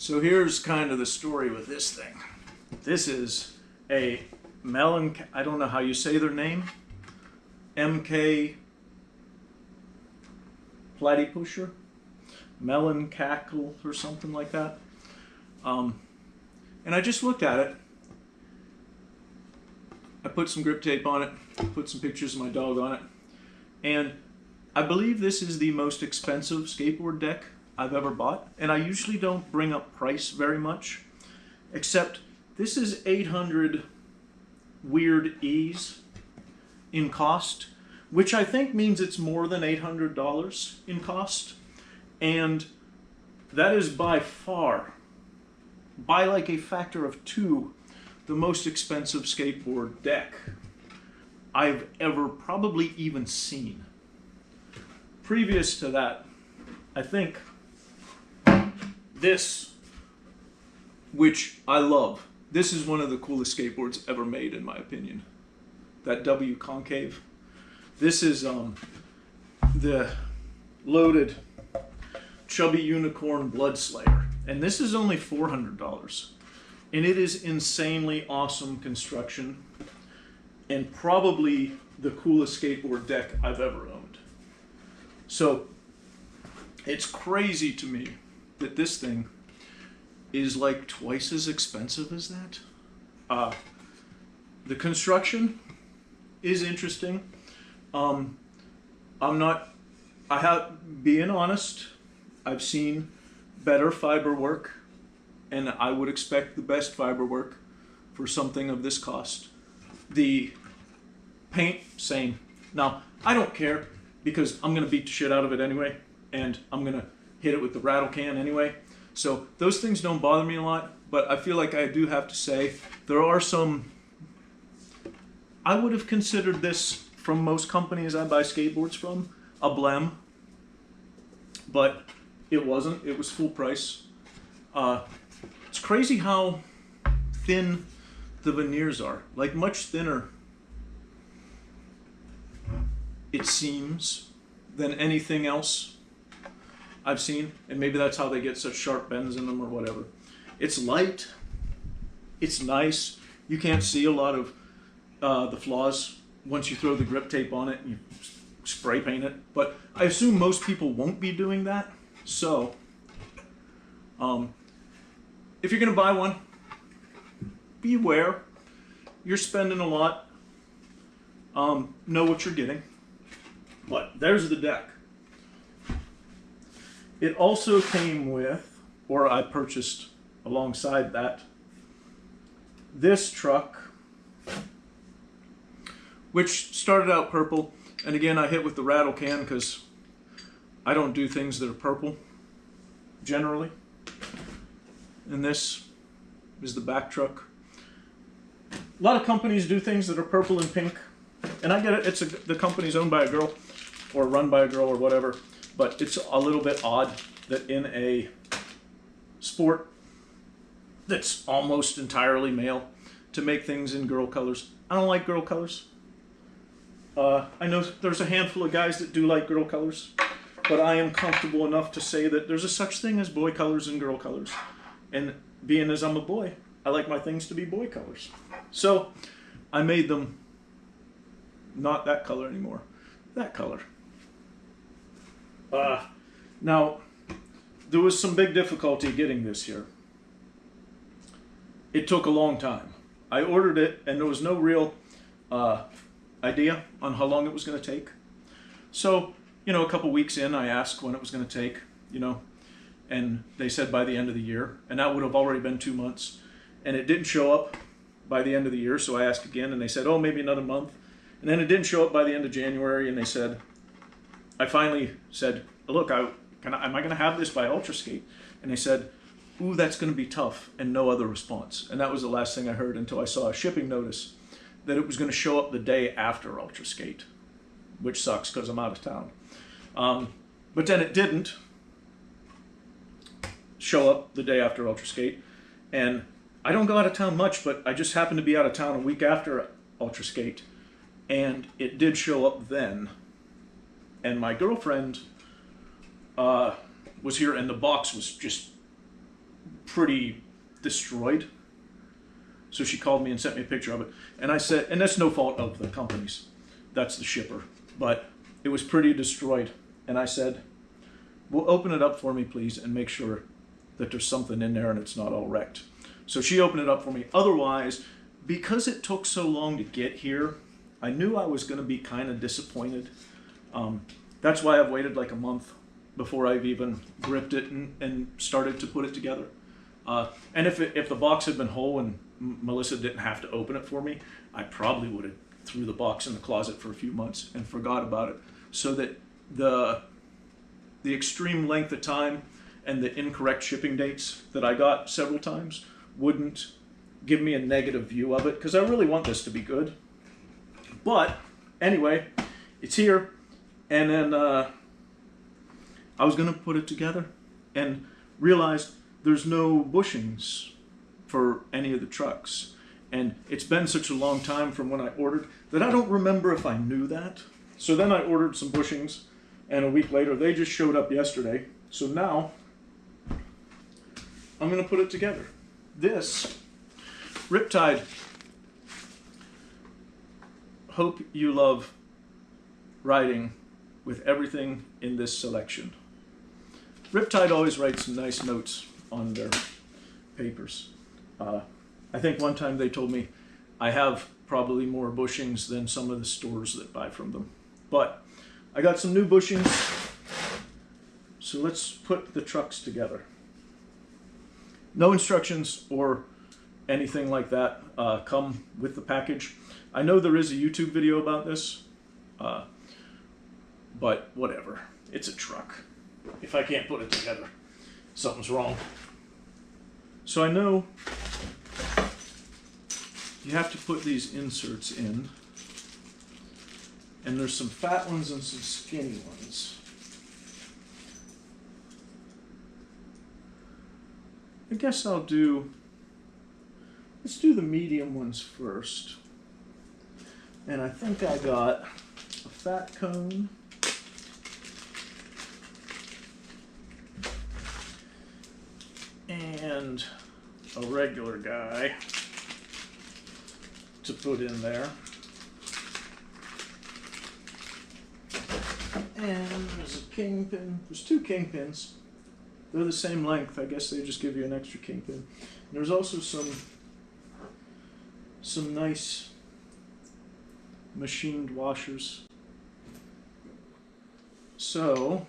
So here's kind of the story with this thing. This is a Melonkacke, I don't know how you say their name, MK PlatyPusher, Melonkacke or something like that. And I just looked at it. I put some grip tape on it, put some pictures of my dog on it, and I believe this is the most expensive skateboard deck I've ever bought. And I usually don't bring up price very much, except this is 800 weird E's in cost, which I think means it's more than $800 in cost. And that is by far, by like a factor of 2, the most expensive skateboard deck I've ever probably even seen. Previous to that, I think this, which I love, this is one of the coolest skateboards ever made in my opinion. That W concave. This is the loaded Chubby Unicorn Blood Slayer, and this is only $400, and it is insanely awesome construction and probably the coolest skateboard deck I've ever owned. So it's crazy to me that this thing is like twice as expensive as that. The construction is interesting. Being honest, I've seen better fiber work, and I would expect the best fiber work for something of this cost. The paint, same. Now, I don't care because I'm gonna beat the shit out of it anyway, and I'm gonna hit it with the rattle can anyway. So those things don't bother me a lot, but I feel like I do have to say, there are some, I would have considered this, from most companies I buy skateboards from, a blem, but it wasn't. It was full price. It's crazy how thin the veneers are, like much thinner, it seems, than anything else I've seen, and maybe that's how they get such sharp bends in them or whatever. It's light, it's nice, you can't see a lot of the flaws once you throw the grip tape on it and you spray paint it, but I assume most people won't be doing that. So if you're gonna buy one, beware. You're spending a lot. Know what you're getting. But there's the deck. It also came with, or I purchased alongside that, this truck, which started out purple, and again I hit with the rattle can because I don't do things that are purple generally. And this is the back truck. A lot of companies do things that are purple and pink, and I get it. The company's owned by a girl or run by a girl or whatever, but it's a little bit odd that in a sport that's almost entirely male to make things in girl colors. I don't like girl colors. I know there's a handful of guys that do like girl colors, but I am comfortable enough to say that there's a such thing as boy colors and girl colors. And being as I'm a boy, I like my things to be boy colors. So I made them not that color anymore, that color. Now, there was some big difficulty getting this here. It took a long time. I ordered it and there was no real idea on how long it was going to take. So, you know, a couple weeks in, I asked when it was going to take, you know, and they said by the end of the year, and that would have already been 2 months, and it didn't show up by the end of the year. So I asked again, and they said, oh, maybe another month. And then it didn't show up by the end of January, and they said, I finally said, look, am I going to have this by Ultra Skate? And they said, ooh, that's going to be tough, and no other response. And that was the last thing I heard until I saw a shipping notice that it was going to show up the day after Ultra Skate, which sucks because I'm out of town. But then it didn't show up the day after Ultra Skate, and I don't go out of town much, but I just happened to be out of town a week after Ultra Skate, and it did show up then. And my girlfriend was here, and the box was just pretty destroyed. So she called me and sent me a picture of it. And I said, and that's no fault of the company's, that's the shipper, but it was pretty destroyed. And I said, well, open it up for me, please, and make sure that there's something in there and it's not all wrecked. So she opened it up for me. Otherwise, because it took so long to get here, I knew I was going to be kind of disappointed. That's why I've waited like a month before I've even gripped it and started to put it together. And if the box had been whole and Melissa didn't have to open it for me, I probably would have threw the box in the closet for a few months and forgot about it, so that the extreme length of time and the incorrect shipping dates that I got several times wouldn't give me a negative view of it, because I really want this to be good. But anyway, it's here, and then I was going to put it together and realized there's no bushings for any of the trucks. And it's been such a long time from when I ordered that I don't remember if I knew that. So then I ordered some bushings, and a week later they just showed up yesterday. So now I'm going to put it together. This Riptide. Hope you love riding with everything in this selection. Riptide always writes nice notes on their papers. I think one time they told me I have probably more bushings than some of the stores that buy from them. But I got some new bushings, so let's put the trucks together. No instructions or anything like that come with the package. I know there is a YouTube video about this, but whatever. It's a truck. If I can't put it together, something's wrong. So I know you have to put these inserts in, and there's some fat ones and some skinny ones. I guess let's do the medium ones first. And I think I got a fat cone, and a regular guy to put in there. And there's a kingpin. There's two kingpins. They're the same length. I guess they just give you an extra kingpin. And there's also some nice machined washers. So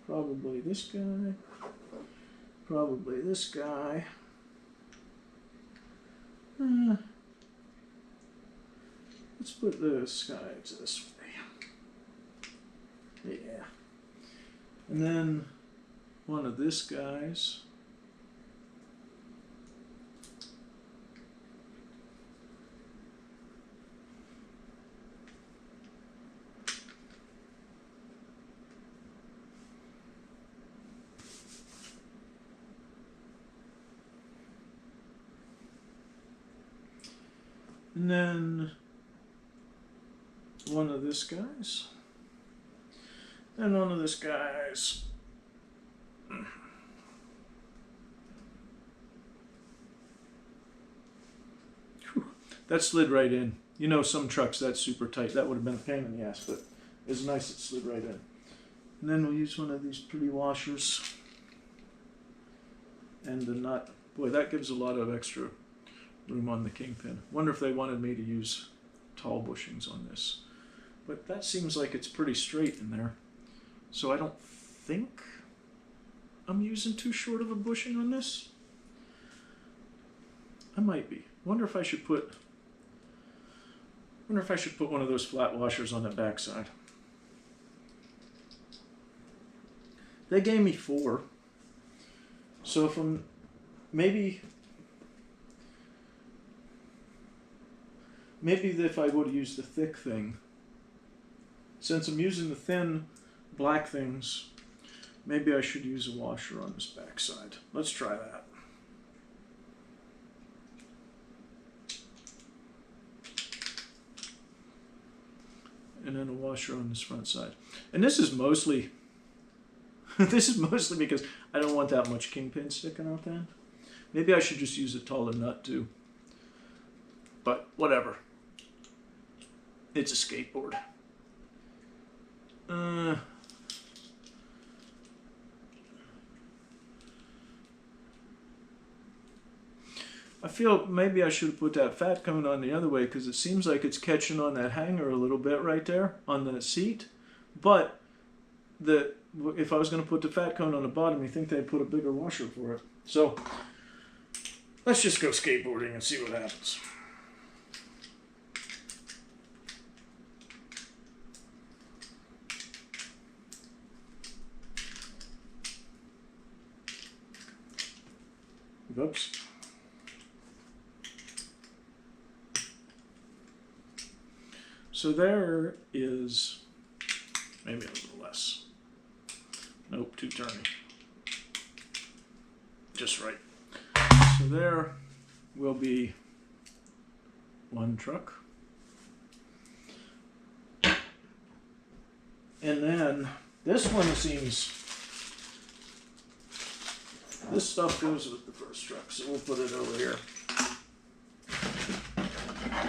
probably this guy, probably this guy. Let's put this guy this way. Yeah. And then one of this guy's. And then one of this guy's, and one of this guy's. Whew. That slid right in. You know, some trucks that's super tight. That would have been a pain in the ass, but it's nice it slid right in. And then we'll use one of these pretty washers and the nut. Boy, that gives a lot of extra room on the kingpin. Wonder if they wanted me to use tall bushings on this. But that seems like it's pretty straight in there. So I don't think I'm using too short of a bushing on this. I might be. Wonder if I should put one of those flat washers on the backside. They gave me 4. So if I'm maybe if I would use the thick thing, since I'm using the thin black things, maybe I should use a washer on this backside. Let's try that. And then a washer on this front side. And this is mostly This is mostly because I don't want that much kingpin sticking out then. Maybe I should just use a taller nut too. But whatever. It's a skateboard. I feel maybe I should have put that fat cone on the other way because it seems like it's catching on that hanger a little bit right there on the seat. But if I was going to put the fat cone on the bottom, you think they'd put a bigger washer for it. So let's just go skateboarding and see what happens. Oops. So there is maybe a little less. Nope, too turny. Just right. So there will be one truck. And then this one seems, this stuff goes with the first truck, so we'll put it over here.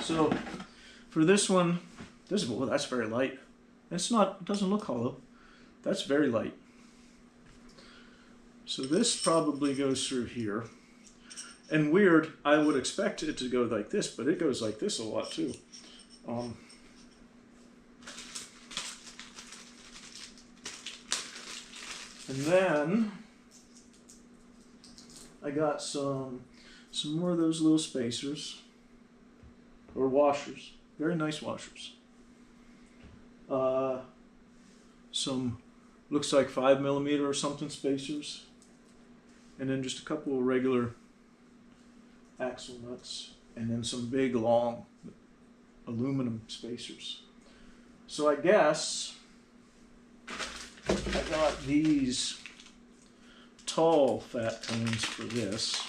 So for this one, well, that's very light. It's not, it doesn't look hollow. That's very light. So this probably goes through here. And weird, I would expect it to go like this, but it goes like this a lot too. And then I got some more of those little spacers or washers. Very nice washers. Some looks like 5mm or something spacers, and then just a couple of regular axle nuts, and then some big long aluminum spacers. So I guess I got these tall fat cones for this.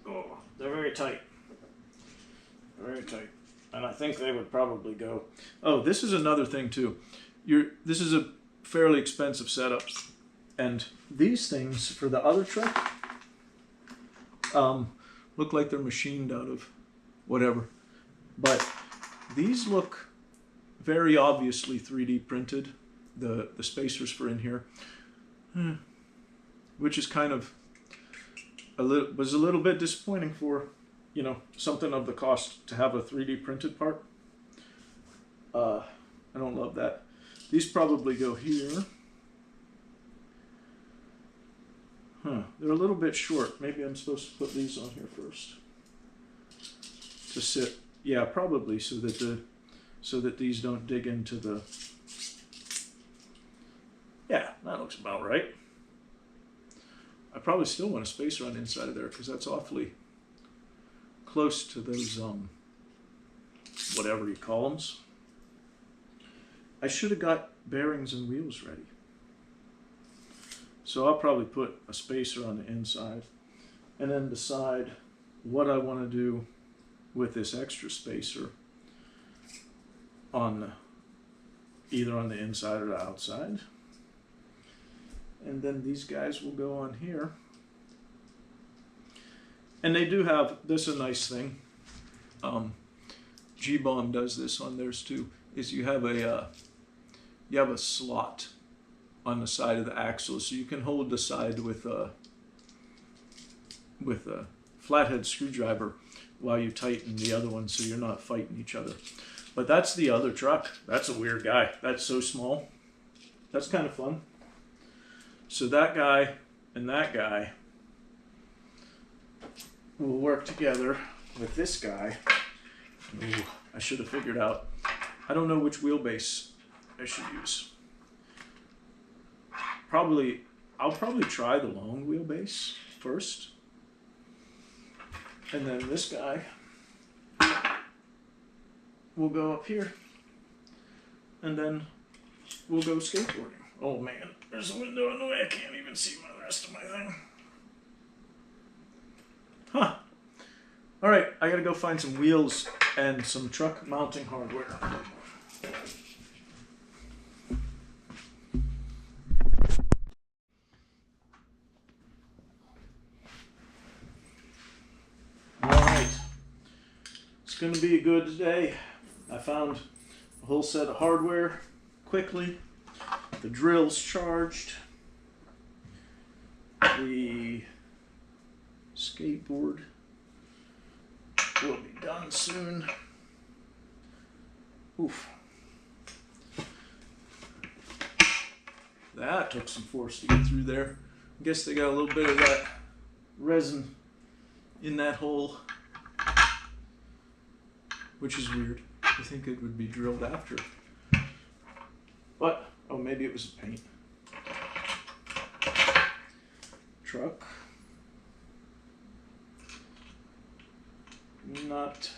Oh, they're very tight. Very tight. And I think they would probably go. Oh, this is another thing too. This is a fairly expensive setup. And these things for the other truck look like they're machined out of whatever. But these look very obviously 3D printed. The spacers for in here. Which is kind of was a little bit disappointing for, you know, something of the cost to have a 3D printed part. I don't love that. These probably go here. They're a little bit short. Maybe I'm supposed to put these on here first to sit. Yeah, probably so that these don't dig into the. Yeah, that looks about right. I probably still want a spacer on the inside of there because that's awfully close to those whatever you call them. I should have got bearings and wheels ready. So I'll probably put a spacer on the inside and then decide what I want to do with this extra spacer on either on the inside or the outside. And then these guys will go on here. And they do have, this is a nice thing. G-Bomb does this on theirs too, is you have a slot on the side of the axle, so you can hold the side with a flathead screwdriver while you tighten the other one so you're not fighting each other. But that's the other truck. That's a weird guy. That's so small. That's kind of fun. So that guy and that guy will work together with this guy. Ooh, I should have figured out. I don't know which wheelbase I should use. I'll probably try the long wheelbase first. And then this guy will go up here. And then we'll go skateboarding. Oh man, there's a window in the way. I can't even see the rest of my thing. Huh. Alright, I gotta go find some wheels and some truck mounting hardware. Alright, it's going to be a good day. I found a whole set of hardware quickly. The drill's charged. The skateboard will be done soon. Oof. That took some force to get through there. I guess they got a little bit of that resin in that hole, which is weird. I think it would be drilled after. But, oh, maybe it was paint. Truck. Nut.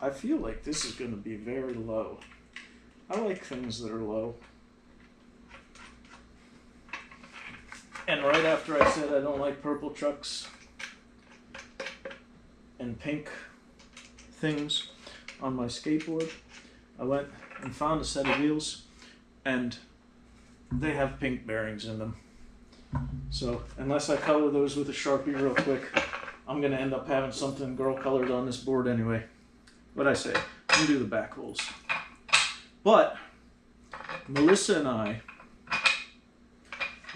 I feel like this is going to be very low. I like things that are low. And right after I said I don't like purple trucks and pink things on my skateboard, I went and found a set of wheels, and they have pink bearings in them. So unless I color those with a Sharpie real quick, I'm going to end up having something girl colored on this board anyway. What'd I say? I'm going to do the back holes. But Melissa and I,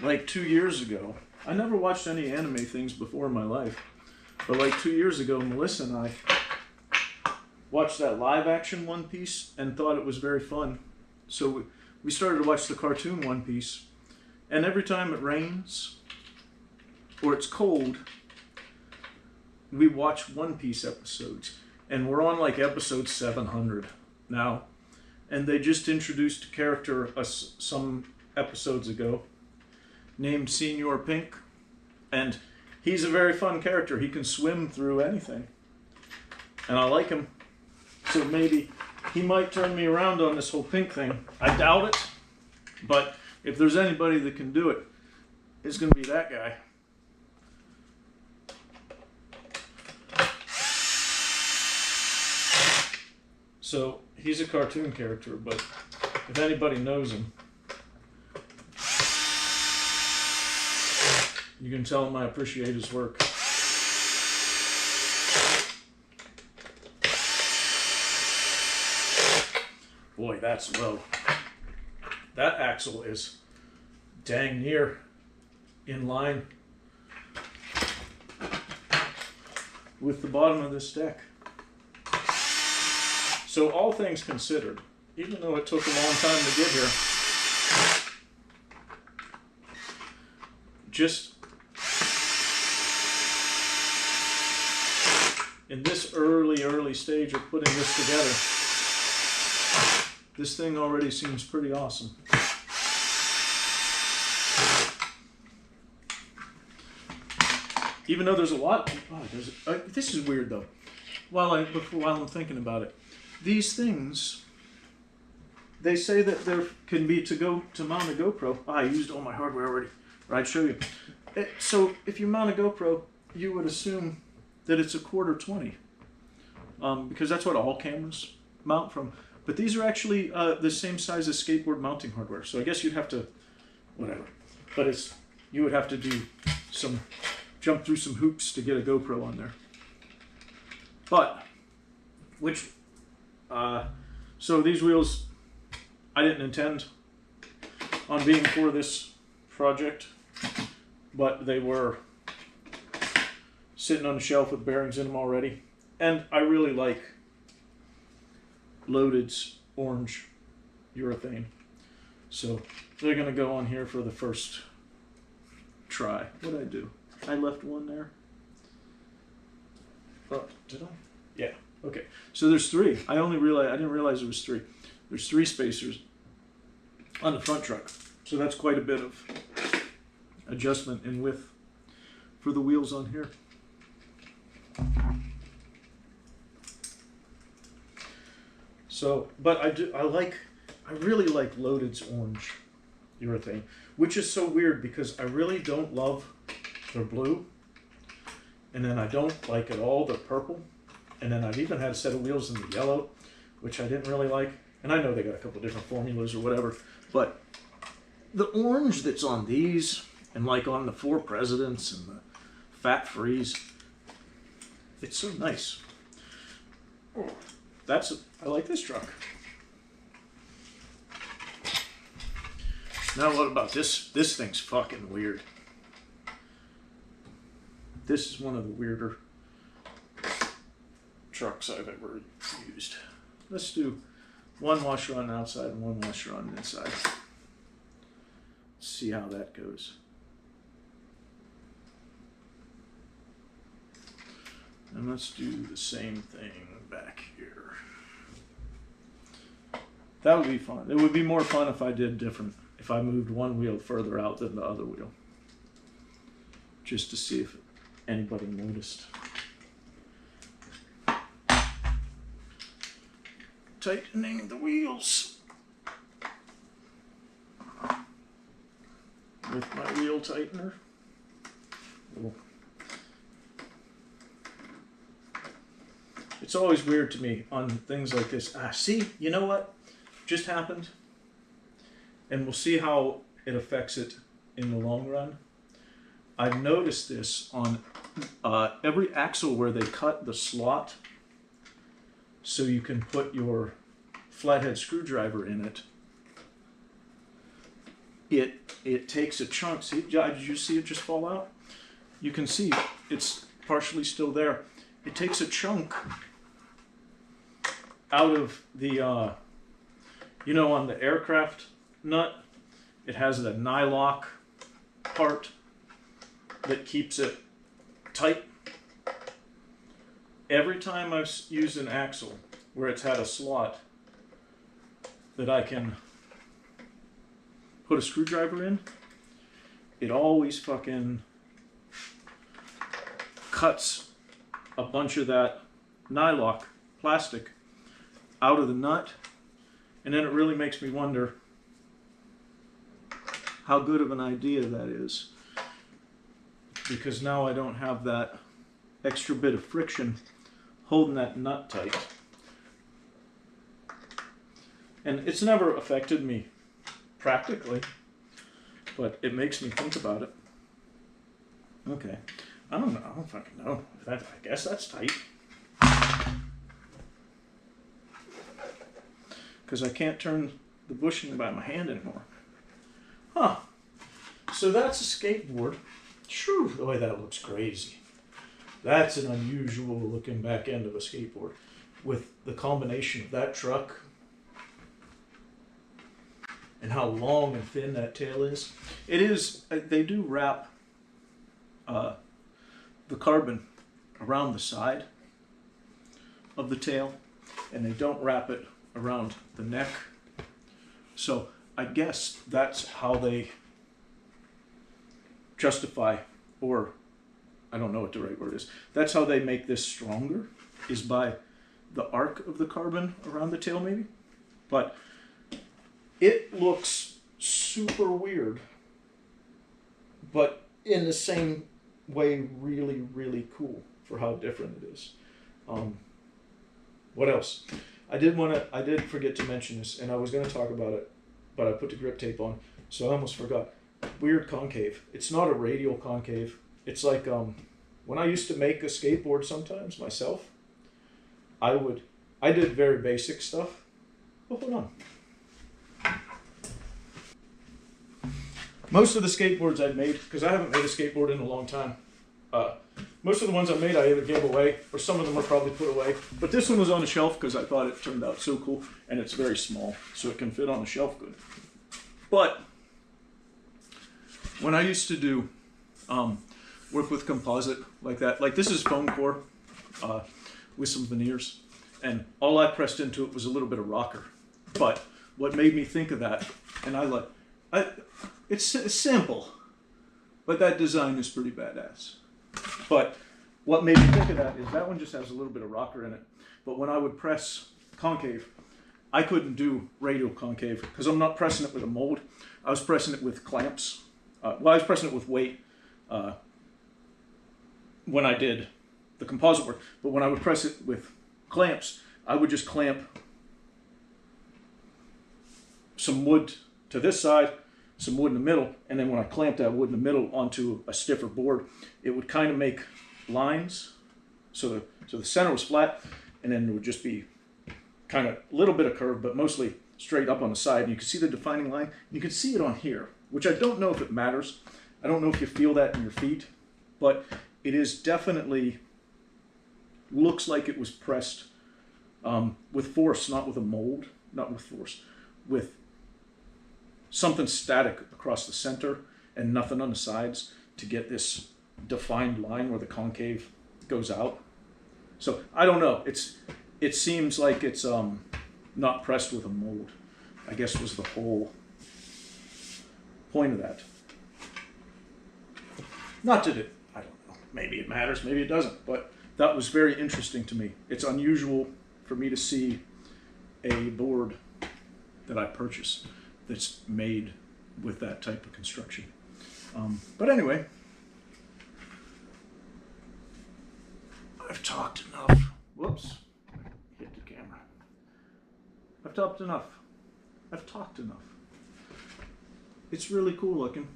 like 2 years ago, I never watched any anime things before in my life, but like 2 years ago, Melissa and I watched that live action One Piece and thought it was very fun. So we started to watch the cartoon One Piece, and every time it rains or it's cold, we watch One Piece episodes. And we're on like episode 700 now. And they just introduced a character some episodes ago named Senior Pink. And he's a very fun character. He can swim through anything. And I like him. So maybe he might turn me around on this whole pink thing. I doubt it. But if there's anybody that can do it, it's going to be that guy. So he's a cartoon character, but if anybody knows him, you can tell him I appreciate his work. Boy, that's low. That axle is dang near in line with the bottom of this deck. So all things considered, even though it took a long time to get here, just in this early stage of putting this together, this thing already seems pretty awesome. Even though there's a lot, this is weird though. While I'm thinking about it, these things, they say that there can be to mount a GoPro. I used all my hardware already. I'd show you. So if you mount a GoPro, you would assume that it's a 1/4 20, because that's what all cameras mount from. But these are actually the same size as skateboard mounting hardware. So I guess you'd have to, whatever. But you would have to do jump through some hoops to get a GoPro on there. But so these wheels, I didn't intend on being for this project, but they were sitting on the shelf with bearings in them already. And I really like Loaded's orange urethane. So they're going to go on here for the first try. What did I do? I left one there. Oh, did I? Yeah. Okay. So there's 3. I didn't realize there was 3. There's 3 spacers on the front truck. So that's quite a bit of adjustment in width for the wheels on here. So, but I really like Loaded's orange urethane, which is so weird because I really don't love They're blue. And then I don't like at all the purple. And then I've even had a set of wheels in the yellow, which I didn't really like. And I know they got a couple different formulas or whatever, but the orange that's on these, and like on the 4 Presidents and the Fat Freeze, it's so nice. Oh, I like this truck. Now what about this? This thing's fucking weird. This is one of the weirder trucks I've ever used. Let's do one washer on the outside and one washer on the inside. See how that goes. And let's do the same thing back here. That would be fun. It would be more fun if I did different, if I moved one wheel further out than the other wheel. Just to see if anybody noticed. Tightening the wheels with my wheel tightener. Ooh. It's always weird to me on things like this. See, you know what just happened? And we'll see how it affects it in the long run. I've noticed this on every axle where they cut the slot so you can put your flathead screwdriver in it. It takes a chunk. See, did you see it just fall out? You can see it's partially still there. It takes a chunk out of the, you know, on the aircraft nut, it has the nylock part that keeps it tight. Every time I've used an axle where it's had a slot that I can put a screwdriver in, it always fucking cuts a bunch of that nylock plastic out of the nut, and then it really makes me wonder how good of an idea that is, because now I don't have that extra bit of friction holding that nut tight. And it's never affected me practically, but it makes me think about it. Okay, I don't know, I don't fucking know. I guess that's tight. Because I can't turn the bushing by my hand anymore. Huh. So that's a skateboard. Shoo, boy, that looks crazy. That's an unusual looking back end of a skateboard with the combination of that truck and how long and thin that tail is. It is, they do wrap the carbon around the side of the tail, and they don't wrap it around the neck. So I guess that's how they justify, or I don't know what the right word is. That's how they make this stronger, is by the arc of the carbon around the tail maybe. But it looks super weird, but in the same way really, really cool for how different it is. What else? I did forget to mention this, and I was going to talk about it, but I put the grip tape on, so I almost forgot. Weird concave. It's not a radial concave. It's like when I used to make a skateboard sometimes myself, I did very basic stuff. Oh, hold on. Most of the skateboards I've made, because I haven't made a skateboard in a long time, most of the ones I made I either gave away, or some of them are probably put away. But this one was on the shelf because I thought it turned out so cool, and it's very small, so it can fit on the shelf good. But when I used to do work with composite like that, like this is foam core with some veneers, and all I pressed into it was a little bit of rocker. But what made me think of that, and it's simple, but that design is pretty badass. But what made me think of that is that one just has a little bit of rocker in it. But when I would press concave, I couldn't do radial concave because I'm not pressing it with a mold. I was pressing it with clamps. Well, I was pressing it with weight when I did the composite work. But when I would press it with clamps, I would just clamp some wood to this side, some wood in the middle, and then when I clamped that wood in the middle onto a stiffer board, it would kind of make lines. So the center was flat, and then it would just be kind of a little bit of curve, but mostly straight up on the side. And you can see the defining line. You can see it on here, which I don't know if it matters. I don't know if you feel that in your feet, but it is definitely, looks like it was pressed with force, not with a mold, not with force, with something static across the center and nothing on the sides to get this defined line where the concave goes out. So I don't know. It seems like it's not pressed with a mold, I guess was the whole point of that. Not that it, I don't know, maybe it matters, maybe it doesn't, but that was very interesting to me. It's unusual for me to see a board that I purchase that's made with that type of construction. But anyway, I've talked enough. Whoops, hit the camera. I've talked enough. I've talked enough. It's really cool looking.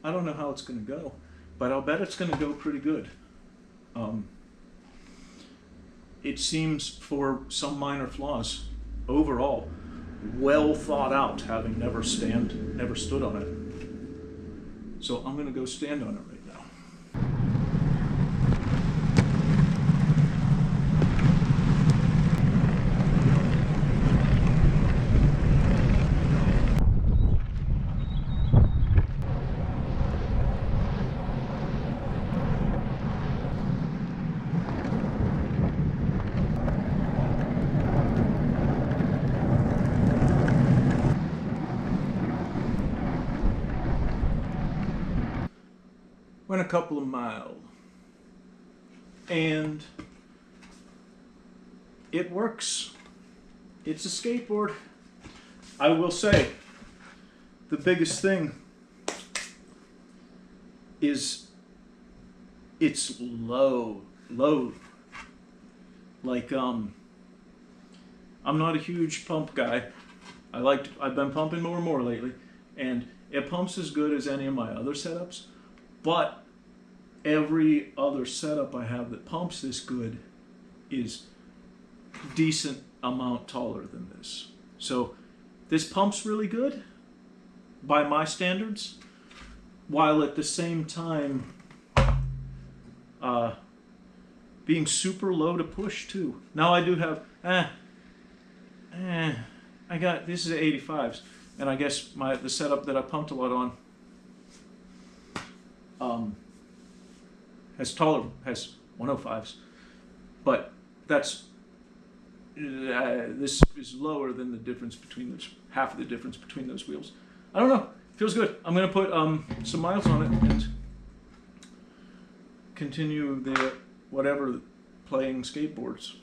I don't know how it's going to go, but I'll bet it's going to go pretty good. It seems, for some minor flaws, overall, well thought out, having never stood on it. So I'm going to go stand on it right now. Went a couple of miles, and it works. It's a skateboard. I will say the biggest thing is it's low. Like I'm not a huge pump guy. I've been pumping more and more lately, and it pumps as good as any of my other setups. But every other setup I have that pumps this good is decent amount taller than this. So this pumps really good by my standards, while at the same time being super low to push too. Now I do have, I got, this is 85s, and I guess the setup that I pumped a lot on has 105s, but that's this is lower than the difference between those, half of the difference between those wheels. I don't know, feels good. I'm gonna put some miles on it and continue the playing skateboards.